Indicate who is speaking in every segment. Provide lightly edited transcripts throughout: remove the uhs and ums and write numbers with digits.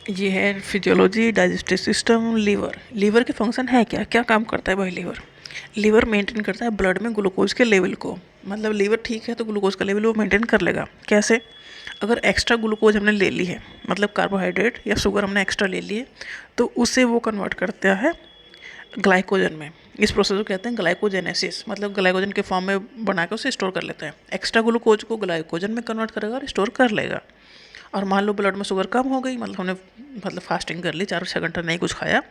Speaker 1: ये है physiology, digestive system, liver. Liver के फंक्शन है क्या, क्या काम करता है भाई लीवर? लीवर मेंटेन करता है ब्लड में ग्लूकोज के लेवल को। मतलब लीवर ठीक है तो ग्लूकोज का लेवल वो मेंटेन कर लेगा। कैसे? अगर एक्स्ट्रा ग्लूकोज हमने ले ली है, मतलब कार्बोहाइड्रेट या शुगर हमने एक्स्ट्रा ले लिए, तो उसे वो कन्वर्ट करता है ग्लाइकोजन में। इस प्रोसेस को कहते हैं ग्लाइकोजेनेसिस, मतलब ग्लाइकोजन के फॉर्म में बना के उसे स्टोर कर लेते हैं। एक्स्ट्रा ग्लूकोज को ग्लाइकोजन में कन्वर्ट करेगा और स्टोर कर लेगा। और मान लो ब्लड में शुगर कम हो गई, मतलब हमने फास्टिंग कर ली, 4-6 घंटा नहीं कुछ खाया,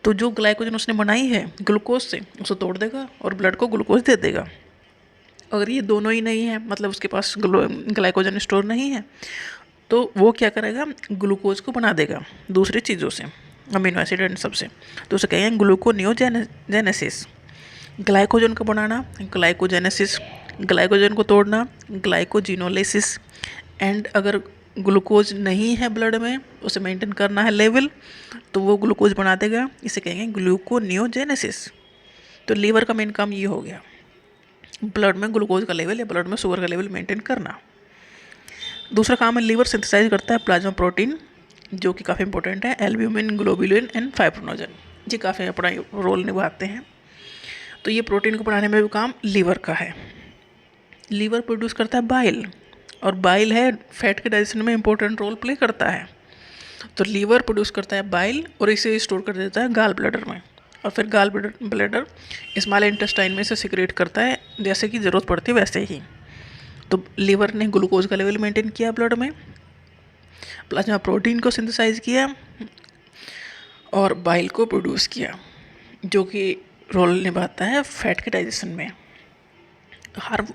Speaker 1: तो जो ग्लाइकोजन उसने बनाई है ग्लूकोज से, उसे तोड़ देगा और ब्लड को ग्लूकोज दे देगा। अगर ये दोनों ही नहीं है, मतलब उसके पास ग्लाइकोजन स्टोर नहीं है, तो वो क्या करेगा, ग्लूकोज को बना देगा दूसरी चीज़ों से, अमीनो एसिड एंड सबसे। तो उसे कहेंगे ग्लूकोनियोजेनेसिस। ग्लाइकोजन को बनाना ग्लाइकोजेनेसिस, ग्लाइकोजन को तोड़ना ग्लाइकोजिनोलिसिस। एंड अगर ग्लूकोज नहीं है ब्लड में, उसे मेंटेन करना है लेवल, तो वो ग्लूकोज बना देगा, इसे कहेंगे ग्लूकोनियोजेनेसिस। तो लीवर का मेन काम ये हो गया, ब्लड में ग्लूकोज का लेवल या ब्लड में शुगर का लेवल मेंटेन करना। दूसरा काम है लीवर सिंथेसाइज करता है प्लाज्मा प्रोटीन, जो कि काफ़ी इंपॉर्टेंट है, एल्ब्यूमिन, ग्लोबुलिन एंड फाइब्रिनोजन। ये काफ़ी अपना रोल निभाते हैं। तो ये प्रोटीन को बनाने में भी काम लीवर का है। लीवर प्रोड्यूस करता है बाइल, और बाइल है फैट के डाइजेशन में इंपॉर्टेंट रोल प्ले करता है। तो लीवर प्रोड्यूस करता है बाइल और इसे स्टोर कर देता है गाल ब्लैडर में, और फिर गाल ब्लैडर स्मॉल इंटेस्टाइन में से सिक्रेट करता है जैसे कि ज़रूरत पड़ती है वैसे ही। तो लीवर ने ग्लूकोज का लेवल मेंटेन किया ब्लड में, प्लाज्मा प्रोटीन को सिंथेसाइज किया और बाइल को प्रोड्यूस किया, जो कि रोल निभाता है फैट के डाइजेशन में।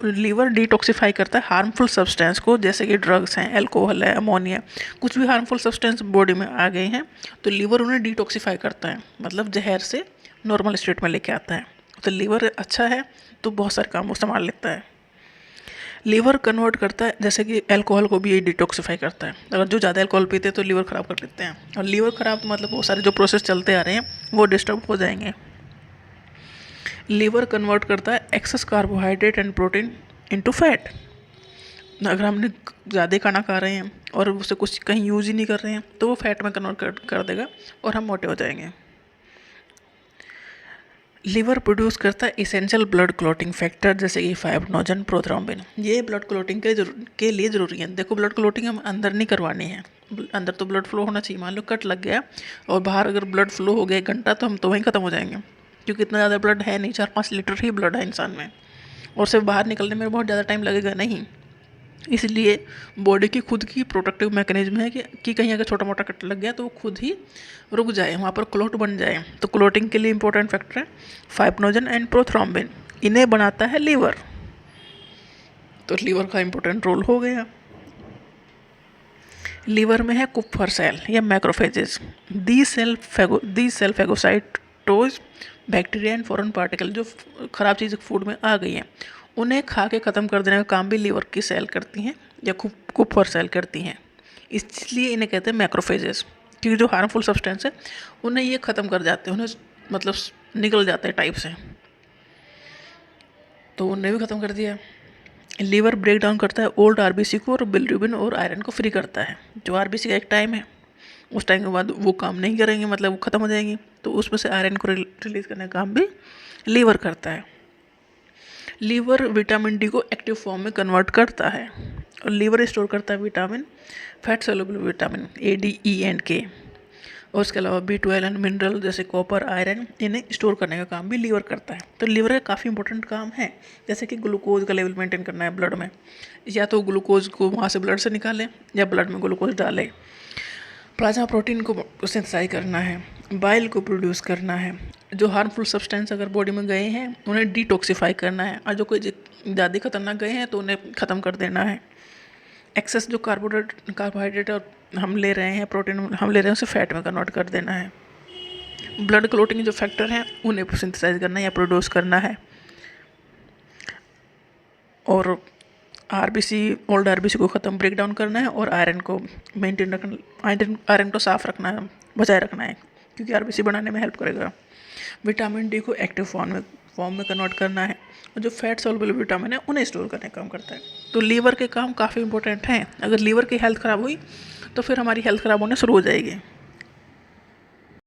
Speaker 1: लीवर डिटॉक्सिफाई करता है हार्मफुल सब्सटेंस को, जैसे कि ड्रग्स हैं, अल्कोहल है, अमोनिया, कुछ भी हार्मफुल सब्सटेंस बॉडी में आ गए हैं तो लीवर उन्हें डिटॉक्सिफाई करता है, मतलब जहर से नॉर्मल स्टेट में लेके आता है। तो लीवर अच्छा है तो बहुत सारे काम वो संभाल लेता है। लीवर कन्वर्ट करता है, जैसे कि अल्कोहल को भी ये डिटॉक्सिफाई करता है। अगर जो ज़्यादा अल्कोहल पीते हैं तो लीवर ख़राब कर देते हैं, और लीवर ख़राब मतलब बहुत सारे जो प्रोसेस चलते आ रहे हैं वो डिस्टर्ब हो जाएंगे। लीवर कन्वर्ट करता है excess carbohydrate and protein into fat. अगर हमने ज़्यादा खाना खा रहे हैं और उसे कुछ कहीं यूज़ ही नहीं कर रहे हैं तो वो फैट में कन्वर्ट कर देगा और हम मोटे हो जाएंगे। लीवर प्रोड्यूस करता है इसेंशियल ब्लड क्लॉटिंग फैक्टर, जैसे कि फाइब्रिनोजन, प्रोथ्रोम्बिन। ये ब्लड क्लॉटिंग के लिए ज़रूरी है। देखो ब्लड क्लॉटिंग हम अंदर नहीं करवानी है, अंदर तो ब्लड फ्लो होना चाहिए। मान लो कट लग गया और बाहर अगर ब्लड फ्लो हो गया 1 घंटा, तो हम तो वहीं ख़त्म हो जाएंगे, क्योंकि इतना ज़्यादा ब्लड है नहीं, 4-5 लीटर ही ब्लड है इंसान में, और सिर्फ बाहर निकलने में बहुत ज़्यादा टाइम लगेगा नहीं। इसलिए बॉडी की खुद की प्रोटेक्टिव मैकेनिज्म है कि कहीं अगर छोटा मोटा कट लग गया तो वो खुद ही रुक जाए, वहाँ पर क्लॉट बन जाए। तो क्लॉटिंग के लिए इंपॉर्टेंट फैक्टर है फाइब्रिनोजन एंड प्रोथ्रोम्बिन, इन्हें बनाता है लीवर। तो लीवर का इंपॉर्टेंट रोल हो गया। लीवर में है कुप्फर सेल या macrophages. The cell phagocytose bacteria and foreign particle, जो खराब चीज़ फूड में आ गई हैं उन्हें खा के ख़त्म कर देने का काम भी लीवर की सेल करती हैं या कुप्फर सेल करती हैं। इसलिए इन्हें कहते हैं मैक्रोफेजेस, क्योंकि जो हार्मफुल सब्सटेंस है उन्हें ये ख़त्म कर जाते हैं, उन्हें मतलब निकल जाते हैं टाइप से, तो उन्हें भी ख़त्म कर दिया। लीवर ब्रेक डाउन करता है ओल्ड आरबीसी को और बिलिरुबिन और आयरन को फ्री करता है। जो आरबीसी का एक टाइम है, उस टाइम के बाद वो काम नहीं करेंगे, मतलब वो ख़त्म हो जाएंगी, तो उसमें से आयरन को रिलीज करने का काम भी लीवर करता है। लीवर विटामिन डी को एक्टिव फॉर्म में कन्वर्ट करता है, और लीवर स्टोर करता है vitamin, fat soluble vitamin A, D, E and के, और उसके अलावा B12 एंड मिनरल जैसे कॉपर, आयरन, इन्हें स्टोर करने का काम भी लीवर करता है। तो लीवर का काफ़ी इंपॉर्टेंट काम है, जैसे कि ग्लूकोज का लेवल मेंटेन करना है ब्लड में, या तो ग्लूकोज को वहाँ से ब्लड से निकाले या ब्लड में ग्लूकोज डाले, प्लाज्मा प्रोटीन को सिंथेसाइज करना है, बाइल को प्रोड्यूस करना है, जो हार्मफुल सब्सटेंस अगर बॉडी में गए हैं उन्हें डिटॉक्सिफाई करना है, और जो कोई ज़्यादा खतरनाक गए हैं तो उन्हें ख़त्म कर देना है। एक्सेस जो कार्बोहाइड्रेट और हम ले रहे हैं, प्रोटीन हम ले रहे हैं, उसे फैट में कन्वर्ट कर देना है। ब्लड क्लॉटिंग जो फैक्टर हैं उन्हें सिंथेसाइज करना है या प्रोड्यूस करना है, और ओल्ड आरबीसी को ख़त्म ब्रेक डाउन करना है, और आयरन को मेंटेन रखना, आयरन को साफ रखना है, बचाए रखना है, क्योंकि आरबीसी बनाने में हेल्प करेगा। विटामिन डी को एक्टिव फॉर्म में कन्वर्ट करना है, और जो फैट सॉल्युबल विटामिन है उन्हें स्टोर करने का काम करता है। तो लीवर के काम काफ़ी इंपॉर्टेंट हैं। अगर लीवर की हेल्थ ख़राब हुई तो फिर हमारी हेल्थ ख़राब होने शुरू हो जाएगी।